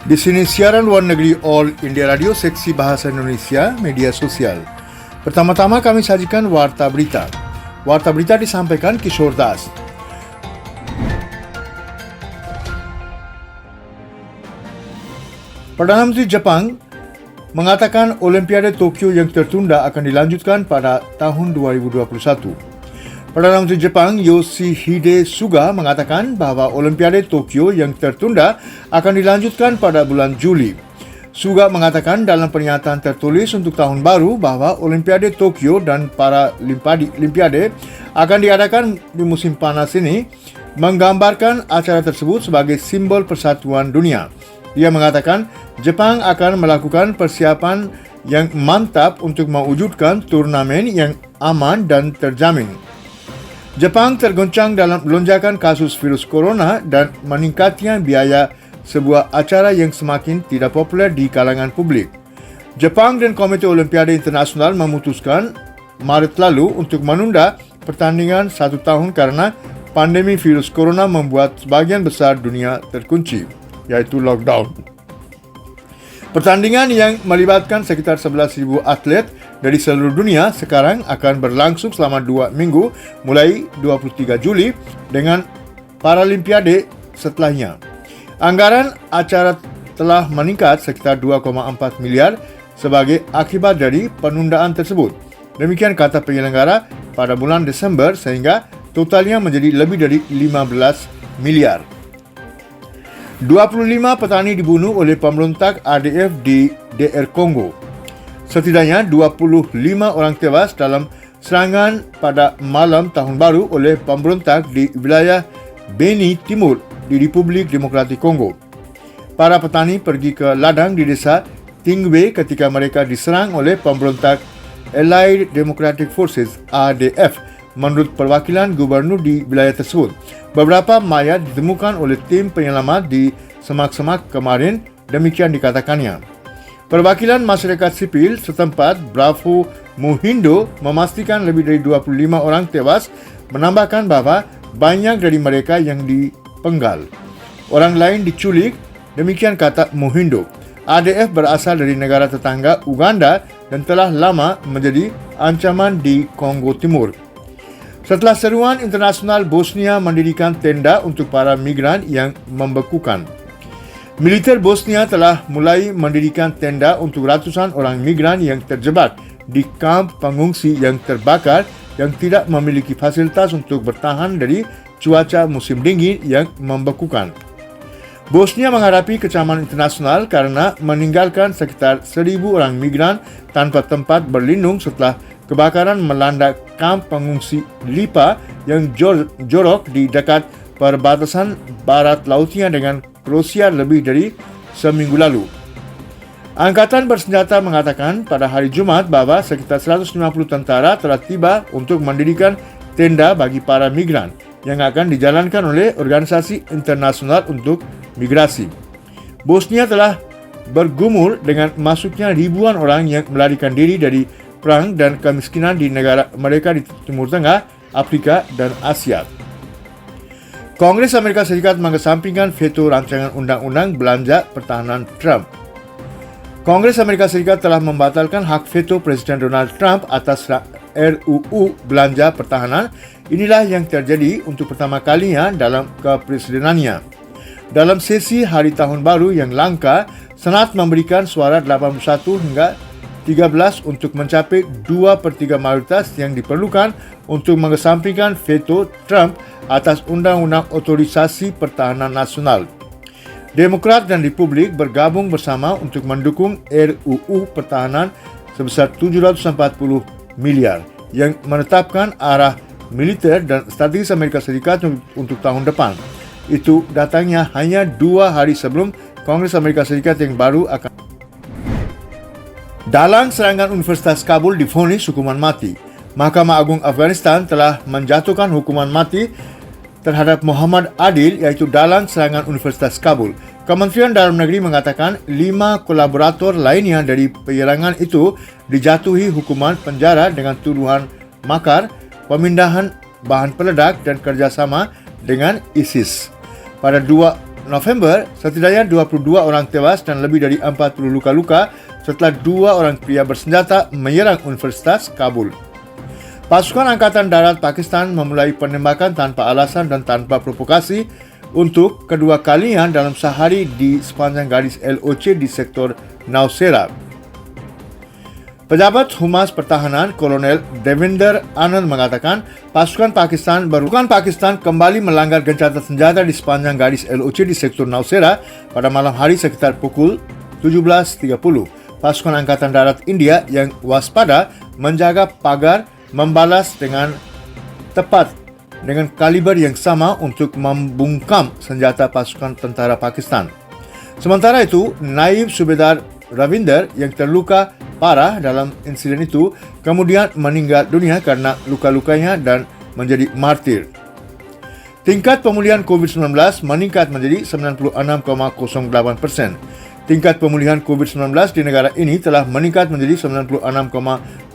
Di sini siaran luar negeri All India Radio Seksi Bahasa Indonesia Media Sosial. Pertama-tama kami sajikan Warta Berita. Warta Berita disampaikan Kishore Das. Perdana Menteri Jepang mengatakan Olimpiade Tokyo yang tertunda akan dilanjutkan pada tahun 2021. Perdana Menteri Jepang Yoshihide Suga mengatakan bahawa Olimpiade Tokyo yang tertunda akan dilanjutkan pada bulan Juli. Suga mengatakan dalam pernyataan tertulis untuk tahun baru bahawa Olimpiade Tokyo dan Paralimpiade akan diadakan di musim panas ini, menggambarkan acara tersebut sebagai simbol persatuan dunia. Ia mengatakan Jepang akan melakukan persiapan yang mantap untuk mewujudkan turnamen yang aman dan terjamin. Jepang tergoncang dalam lonjakan kasus virus corona dan meningkatnya biaya sebuah acara yang semakin tidak populer di kalangan publik. Jepang dan Komite Olimpiade Internasional memutuskan Maret lalu untuk menunda pertandingan 1 tahun karena pandemi virus corona membuat sebagian besar dunia terkunci, yaitu lockdown. Pertandingan yang melibatkan sekitar 11,000 atlet dari seluruh dunia sekarang akan berlangsung selama 2 minggu mulai 23 Juli dengan Paralimpiade setelahnya. Anggaran acara telah meningkat sekitar 2,4 miliar sebagai akibat dari penundaan tersebut. Demikian kata penyelenggara pada bulan Desember sehingga totalnya menjadi lebih dari 15 miliar. 25 petani dibunuh oleh pemberontak ADF di DR Kongo. Setidaknya 25 orang tewas dalam serangan pada malam tahun baru oleh pemberontak di wilayah Beni Timur di Republik Demokratik Kongo. Para petani pergi ke ladang di desa Tingwe ketika mereka diserang oleh pemberontak Allied Democratic Forces ADF. Menurut perwakilan gubernur di wilayah tersebut, beberapa mayat ditemukan oleh tim penyelamat di semak-semak kemarin, demikian dikatakannya. Perwakilan masyarakat sipil setempat Bravo Muhindo memastikan lebih dari 25 orang tewas, menambahkan bahawa banyak dari mereka yang dipenggal. Orang lain diculik, demikian kata Muhindo. ADF berasal dari negara tetangga Uganda dan telah lama menjadi ancaman di Kongo Timur. Setelah seruan internasional, Bosnia mendirikan tenda untuk para migran yang membekukan. Militer Bosnia telah mulai mendirikan tenda untuk ratusan orang migran yang terjebak di kamp pengungsi yang terbakar yang tidak memiliki fasilitas untuk bertahan dari cuaca musim dingin yang membekukan. Bosnia menghadapi kecaman internasional karena meninggalkan sekitar 1,000 orang migran tanpa tempat berlindung setelah kebakaran melanda kamp pengungsi Lipa yang jorok di dekat perbatasan barat lautnya dengan Kroasia lebih dari seminggu lalu. Angkatan bersenjata mengatakan pada hari Jumat bahawa sekitar 150 tentara telah tiba untuk mendirikan tenda bagi para migran yang akan dijalankan oleh Organisasi Internasional untuk Migrasi. Bosnia telah bergumul dengan masuknya ribuan orang yang melarikan diri dari perang dan kemiskinan di negara mereka di Timur Tengah, Afrika, dan Asia. Kongres Amerika Serikat mengesampingkan veto rancangan undang-undang belanja pertahanan Trump. Kongres Amerika Serikat telah membatalkan hak veto Presiden Donald Trump atas RUU belanja pertahanan. Inilah yang terjadi untuk pertama kalinya dalam kepresidenannya. Dalam sesi hari tahun baru yang langka, Senat memberikan suara 81 hingga 13 untuk mencapai 2/3 mayoritas yang diperlukan untuk mengesampingkan veto Trump atas Undang-Undang Otorisasi Pertahanan Nasional. Demokrat dan Republik bergabung bersama untuk mendukung RUU Pertahanan sebesar 740 miliar yang menetapkan arah militer dan strategis Amerika Serikat untuk tahun depan. Itu datangnya hanya 2 hari sebelum Kongres Amerika Serikat yang baru akan. Dalang serangan Universitas Kabul divonis hukuman mati. Mahkamah Agung Afghanistan telah menjatuhkan hukuman mati terhadap Muhammad Adil, iaitu dalang serangan Universitas Kabul. Kementerian Dalam Negeri mengatakan 5 kolaborator lainnya dari penyerangan itu dijatuhi hukuman penjara dengan tuduhan makar, pemindahan bahan peledak dan kerjasama dengan ISIS. Pada 2 November, setidaknya 22 orang tewas dan lebih dari 40 luka-luka setelah 2 orang pria bersenjata menyerang Universitas Kabul. Pasukan Angkatan Darat Pakistan memulai penembakan tanpa alasan dan tanpa provokasi untuk kedua kalinya dalam sehari di sepanjang garis LOC di sektor Nowshera. Pejabat Humas Pertahanan Kolonel Devinder Anand mengatakan pasukan Pakistan kembali melanggar gencatan senjata di sepanjang garis LOC di sektor Nowshera pada malam hari sekitar pukul 17.30. Pasukan Angkatan Darat India yang waspada menjaga pagar membalas dengan tepat dengan kaliber yang sama untuk membungkam senjata pasukan tentara Pakistan. Sementara itu, Naib Subedar Ravinder yang terluka parah dalam insiden itu kemudian meninggal dunia karena luka-lukanya dan menjadi martir. Tingkat pemulihan COVID-19 meningkat menjadi 96,08%. Tingkat pemulihan COVID-19 di negara ini telah meningkat menjadi 96,08%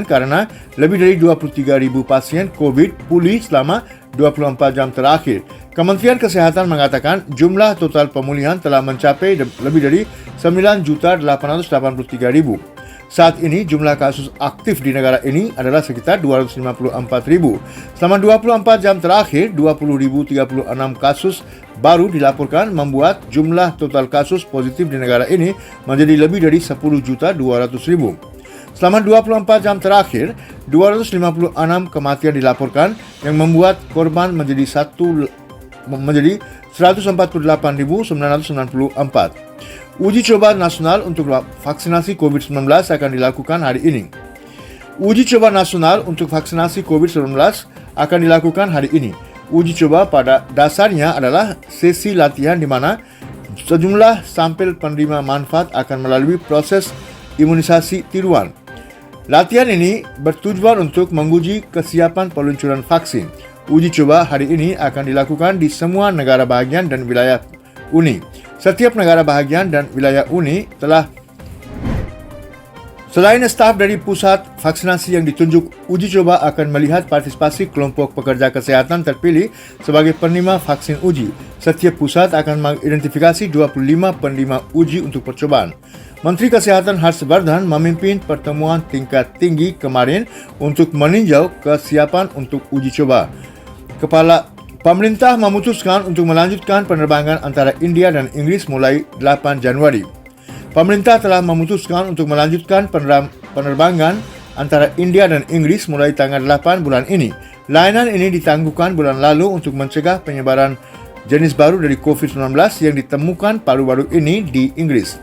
karena lebih dari 23,000 pasien COVID pulih selama 24 jam terakhir. Kementerian Kesehatan mengatakan jumlah total pemulihan telah mencapai lebih dari 9.883.000. Saat ini jumlah kasus aktif di negara ini adalah sekitar 254.000. Selama 24 jam terakhir, 20.036 kasus baru dilaporkan membuat jumlah total kasus positif di negara ini menjadi lebih dari 10.200.000. Selama 24 jam terakhir, 256 kematian dilaporkan yang membuat korban menjadi 148.994. Uji coba nasional untuk vaksinasi COVID-19 akan dilakukan hari ini. Uji coba nasional untuk vaksinasi COVID-19 akan dilakukan hari ini. Uji coba pada dasarnya adalah sesi latihan di mana sejumlah sampel penerima manfaat akan melalui proses imunisasi tiruan. Latihan ini bertujuan untuk menguji kesiapan peluncuran vaksin. Uji coba hari ini akan dilakukan di semua negara bahagian dan wilayah Uni. Setiap negara bahagian dan wilayah Uni telah selain staf dari pusat vaksinasi yang ditunjuk, uji coba akan melihat partisipasi kelompok pekerja kesehatan terpilih sebagai penerima vaksin uji. Setiap pusat akan mengidentifikasi 25 penerima uji untuk percobaan. Menteri Kesehatan Harshvardhan memimpin pertemuan tingkat tinggi kemarin untuk meninjau kesiapan untuk uji coba. Pemerintah memutuskan untuk melanjutkan penerbangan antara India dan Inggeris mulai 8 Januari. Pemerintah telah memutuskan untuk melanjutkan penerbangan antara India dan Inggeris mulai tanggal 8 bulan ini. Layanan ini ditangguhkan bulan lalu untuk mencegah penyebaran jenis baru dari COVID-19 yang ditemukan baru-baru ini di Inggris.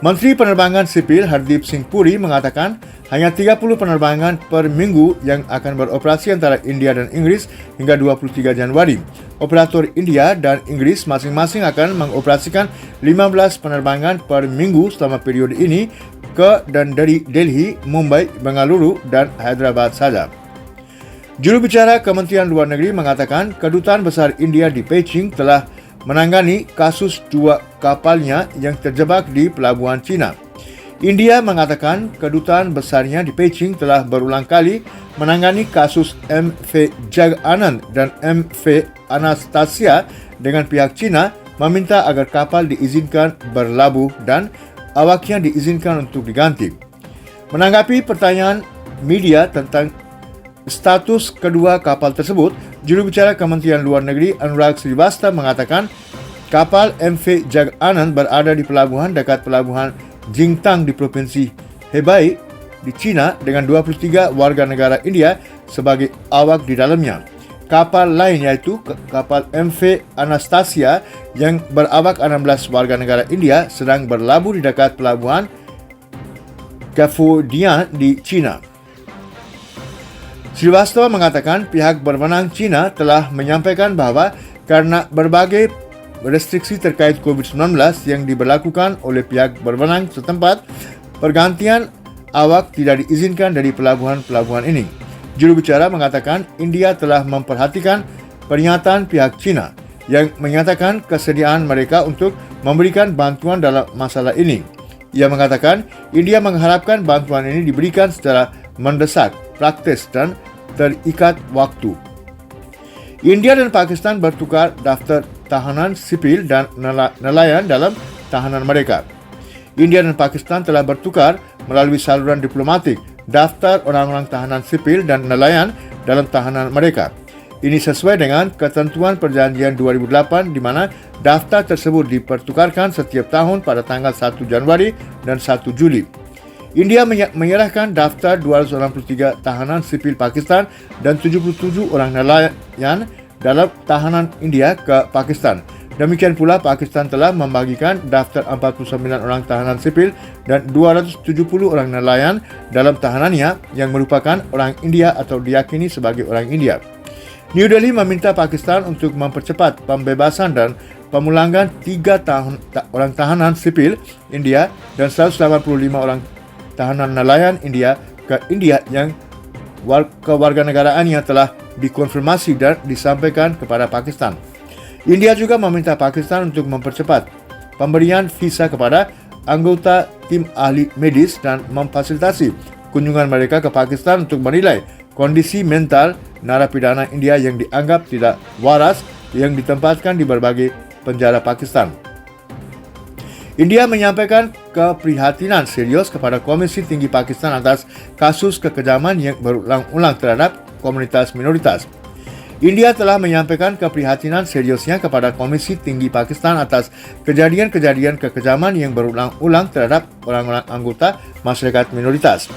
Menteri Penerbangan Sipil Hardeep Singh Puri mengatakan hanya 30 penerbangan per minggu yang akan beroperasi antara India dan Inggris hingga 23 Januari. Operator India dan Inggris masing-masing akan mengoperasikan 15 penerbangan per minggu selama periode ini ke dan dari Delhi, Mumbai, Bengaluru dan Hyderabad saja. Juru bicara Kementerian Luar Negeri mengatakan Kedutaan Besar India di Beijing telah menangani kasus 2 kapalnya yang terjebak di pelabuhan China. India mengatakan kedutaan besarnya di Beijing telah berulang kali menangani kasus MV Jag Anand dan MV Anastasia dengan pihak China meminta agar kapal diizinkan berlabuh dan awaknya diizinkan untuk diganti. Menanggapi pertanyaan media tentang status kedua kapal tersebut, juru bicara Kementerian Luar Negeri Anurag Srivastava mengatakan kapal MV Jag Anand berada di pelabuhan dekat pelabuhan Jingtang di Provinsi Hebei di China dengan 23 warga negara India sebagai awak di dalamnya. Kapal lain yaitu kapal MV Anastasia yang berawak 16 warga negara India sedang berlabuh di dekat pelabuhan Kafodian di China. Srivastava mengatakan pihak berwenang China telah menyampaikan bahwa karena berbagai restriksi terkait COVID-19 yang diberlakukan oleh pihak berwenang setempat, pergantian awak tidak diizinkan dari pelabuhan-pelabuhan ini. Juru bicara mengatakan India telah memperhatikan pernyataan pihak China yang menyatakan kesediaan mereka untuk memberikan bantuan dalam masalah ini. Ia mengatakan India mengharapkan bantuan ini diberikan secara mendesak, praktis dan terikat waktu. India dan Pakistan bertukar daftar tahanan sipil dan nelayan dalam tahanan mereka. India dan Pakistan telah bertukar melalui saluran diplomatik daftar orang-orang tahanan sipil dan nelayan dalam tahanan mereka. Ini sesuai dengan ketentuan perjanjian 2008 di mana daftar tersebut dipertukarkan setiap tahun pada tanggal 1 Januari dan 1 Juli. India menyerahkan daftar 283 tahanan sipil Pakistan dan 77 orang nelayan dalam tahanan India ke Pakistan. Demikian pula Pakistan telah membagikan daftar 49 orang tahanan sipil dan 270 orang nelayan dalam tahanannya yang merupakan orang India atau diyakini sebagai orang India. New Delhi meminta Pakistan untuk mempercepat pembebasan dan pemulangan 3 orang tahanan sipil India dan 185 orang tahanan nelayan India ke India yang kewarganegaraannya telah dikonfirmasi dan disampaikan kepada Pakistan. India juga meminta Pakistan untuk mempercepat pemberian visa kepada anggota tim ahli medis dan memfasilitasi kunjungan mereka ke Pakistan untuk menilai kondisi mental narapidana India yang dianggap tidak waras yang ditempatkan di berbagai penjara Pakistan. India menyampaikan keprihatinan serius kepada Komisi Tinggi Pakistan atas kasus kekejaman yang berulang-ulang terhadap komunitas minoritas. India telah menyampaikan keprihatinan seriusnya kepada Komisi Tinggi Pakistan atas kejadian-kejadian kekejaman yang berulang-ulang terhadap orang-orang anggota masyarakat minoritas.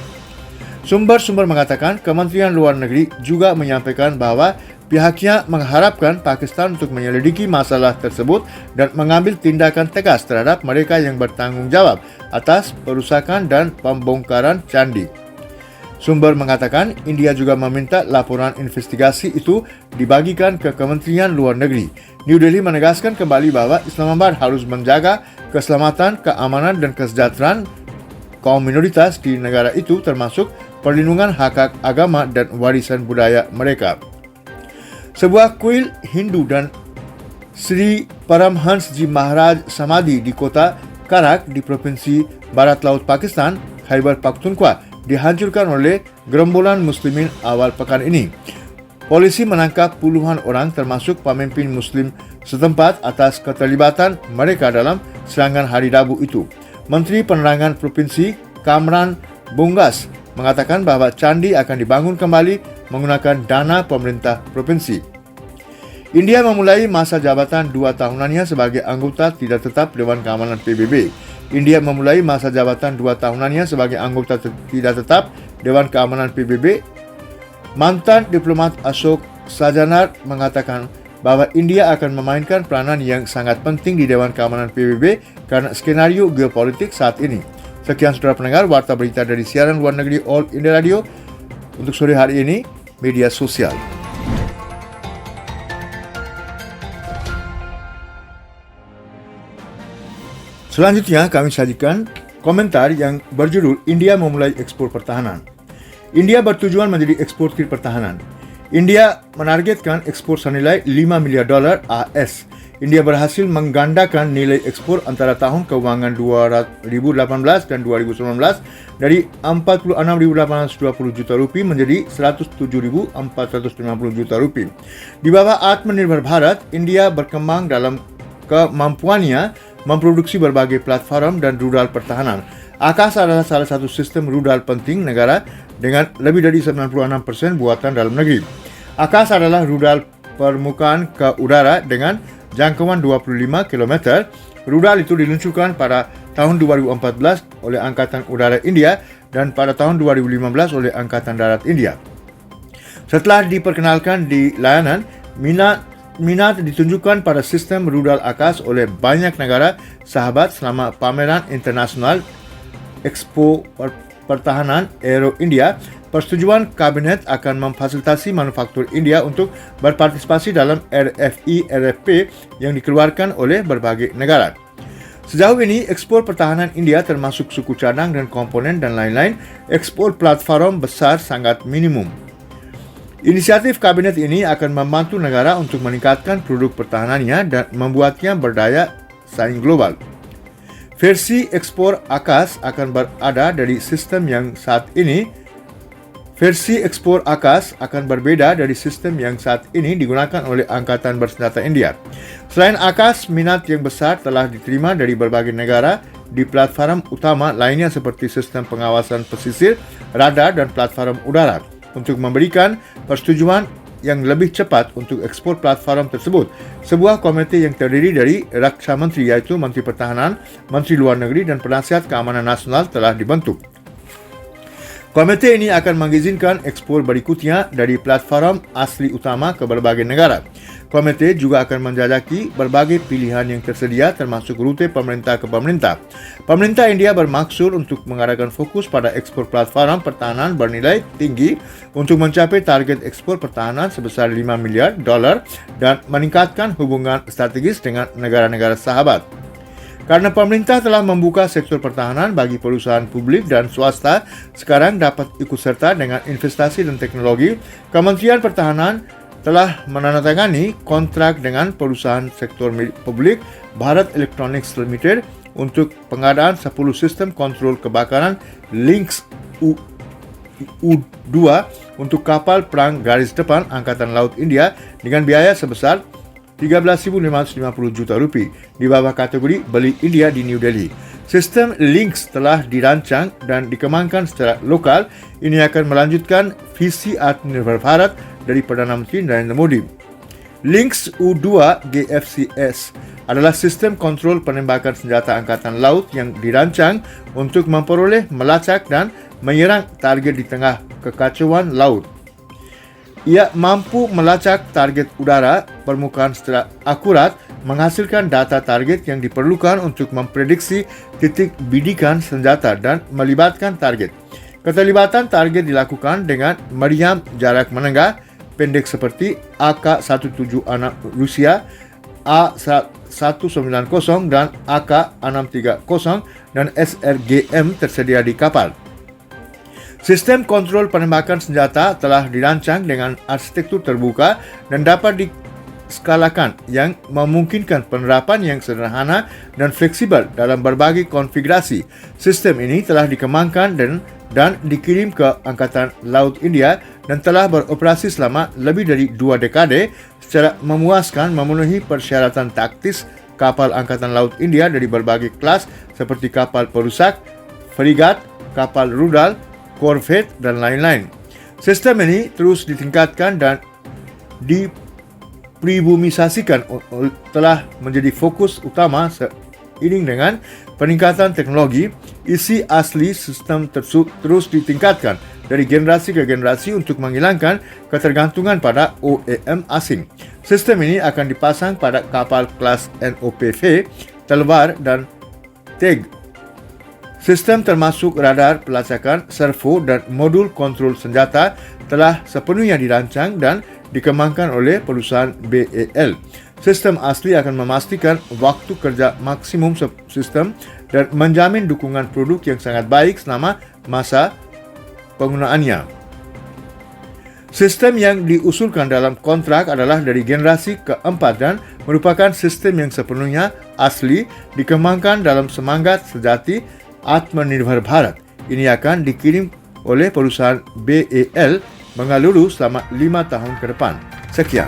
Sumber-sumber mengatakan Kementerian Luar Negeri juga menyampaikan bahawa pihaknya mengharapkan Pakistan untuk menyelidiki masalah tersebut dan mengambil tindakan tegas terhadap mereka yang bertanggungjawab atas perusakan dan pembongkaran candi. Sumber mengatakan India juga meminta laporan investigasi itu dibagikan ke Kementerian Luar Negeri. New Delhi menegaskan kembali bahawa Islamabad harus menjaga keselamatan, keamanan dan kesejahteraan kaum minoritas di negara itu termasuk perlindungan hak-hak agama dan warisan budaya mereka. Sebuah kuil Hindu dan Sri Paramhansji Maharaj Samadhi di kota Karak di Provinsi Barat Laut Pakistan, Khyber Pakhtunkhwa, dihancurkan oleh gerombolan muslimin awal pekan ini. Polisi menangkap puluhan orang termasuk pemimpin muslim setempat atas keterlibatan mereka dalam serangan hari Rabu itu. Menteri Penerangan Provinsi Kamran Bungas mengatakan bahawa candi akan dibangun kembali menggunakan dana pemerintah provinsi. India memulai masa jabatan 2 tahunannya sebagai anggota tidak tetap Dewan Keamanan PBB. India memulai masa jabatan 2 tahunannya sebagai anggota tidak tetap Dewan Keamanan PBB. Mantan diplomat Ashok Sajanar mengatakan bahawa India akan memainkan peranan yang sangat penting di Dewan Keamanan PBB karena skenario geopolitik saat ini. Sekian saudara pendengar warta berita dari siaran luar negeri All India Radio untuk sore hari ini, media sosial. Selanjutnya kami sajikan komentar yang berjudul India memulai ekspor pertahanan. India bertujuan menjadi eksportir pertahanan. India menargetkan ekspor senilai $5 miliar AS. India berhasil menggandakan nilai ekspor antara tahun kewangan 2018 dan 2019 dari 46.820 juta rupiah menjadi 107.450 juta rupiah. Di bawah Atmanirbhar Bharat, India berkembang dalam kemampuannya memproduksi berbagai platform dan rudal pertahanan. AKAS adalah salah satu sistem rudal penting negara dengan lebih dari 96% buatan dalam negeri. AKAS adalah rudal permukaan ke udara dengan jangkauan 25 km. Rudal itu diluncurkan pada tahun 2014 oleh Angkatan Udara India dan pada tahun 2015 oleh Angkatan Darat India. Setelah diperkenalkan di layanan, minat ditunjukkan pada sistem rudal AKAS oleh banyak negara sahabat selama pameran internasional Expo Pertahanan Aero India. Persetujuan Kabinet akan memfasilitasi manufaktur India untuk berpartisipasi dalam RFI-RFP yang dikeluarkan oleh berbagai negara. Sejauh ini, ekspor pertahanan India termasuk suku cadang dan komponen dan lain-lain, ekspor platform besar sangat minimum. Inisiatif Kabinet ini akan membantu negara untuk meningkatkan produk pertahanannya dan membuatnya berdaya saing global. Versi ekspor AKAS akan berada dari sistem yang saat ini Versi ekspor AKAS akan berbeza dari sistem yang saat ini digunakan oleh Angkatan Bersenjata India. Selain AKAS, minat yang besar telah diterima dari berbagai negara di platform utama lainnya seperti sistem pengawasan pesisir, radar dan platform udara. Untuk memberikan persetujuan yang lebih cepat untuk ekspor platform tersebut, sebuah komite yang terdiri dari Raksha Menteri iaitu Menteri Pertahanan, Menteri Luar Negeri dan Penasihat Keamanan Nasional telah dibentuk. Komite ini akan mengizinkan ekspor berikutnya dari platform asli utama ke berbagai negara. Komite juga akan menjajaki berbagai pilihan yang tersedia termasuk rute pemerintah ke pemerintah. Pemerintah India bermaksud untuk mengadakan fokus pada ekspor platform pertahanan bernilai tinggi untuk mencapai target ekspor pertahanan sebesar $5 miliar dan meningkatkan hubungan strategis dengan negara-negara sahabat. Karena pemerintah telah membuka sektor pertahanan bagi perusahaan publik dan swasta sekarang dapat ikut serta dengan investasi dan teknologi, Kementerian Pertahanan telah menandatangani kontrak dengan perusahaan sektor publik Bharat Electronics Limited untuk pengadaan 10 sistem kontrol kebakaran Lynx U2 untuk kapal perang garis depan Angkatan Laut India dengan biaya sebesar RM13,550 juta di bawah kategori beli India di New Delhi. Sistem Lynx telah dirancang dan dikembangkan secara lokal. Ini akan melanjutkan visi Atmanirbhar Bharat dari Perdana Menteri Narendra Modi. Lynx U2 GFCS adalah sistem kontrol penembakan senjata Angkatan Laut yang dirancang untuk memperoleh, melacak dan menyerang target di tengah kekacauan laut. Ia mampu melacak target udara permukaan secara akurat, menghasilkan data target yang diperlukan untuk memprediksi titik bidikan senjata dan melibatkan target. Keterlibatan target dilakukan dengan meriam jarak menengah pendek seperti AK-17 anak Rusia, A-190 dan AK-630 dan SRGM tersedia di kapal. Sistem kontrol penembakan senjata telah dirancang dengan arsitektur terbuka dan dapat diskalakan yang memungkinkan penerapan yang sederhana dan fleksibel dalam berbagai konfigurasi. Sistem ini telah dikembangkan dan dikirim ke Angkatan Laut India dan telah beroperasi selama lebih dari 2 dekade secara memuaskan memenuhi persyaratan taktis kapal Angkatan Laut India dari berbagai kelas seperti kapal perusak, frigat, kapal rudal, korvet dan lain-lain. Sistem ini terus ditingkatkan dan dipribumisasikan telah menjadi fokus utama seiring dengan peningkatan teknologi. Isi asli sistem terus ditingkatkan dari generasi ke generasi untuk menghilangkan ketergantungan pada OEM asing. Sistem ini akan dipasang pada kapal kelas NOPV, Talwar dan TEG. Sistem termasuk radar pelacakan, servo dan modul kontrol senjata telah sepenuhnya dirancang dan dikembangkan oleh perusahaan BAL. Sistem asli akan memastikan waktu kerja maksimum sistem dan menjamin dukungan produk yang sangat baik selama masa penggunaannya. Sistem yang diusulkan dalam kontrak adalah dari generasi keempat dan merupakan sistem yang sepenuhnya asli dikembangkan dalam semangat sejati Atmanirbhar Bharat. Ini akan dikirim oleh perusahaan BAL Bengaluru selama 5 tahun ke depan. Sekian.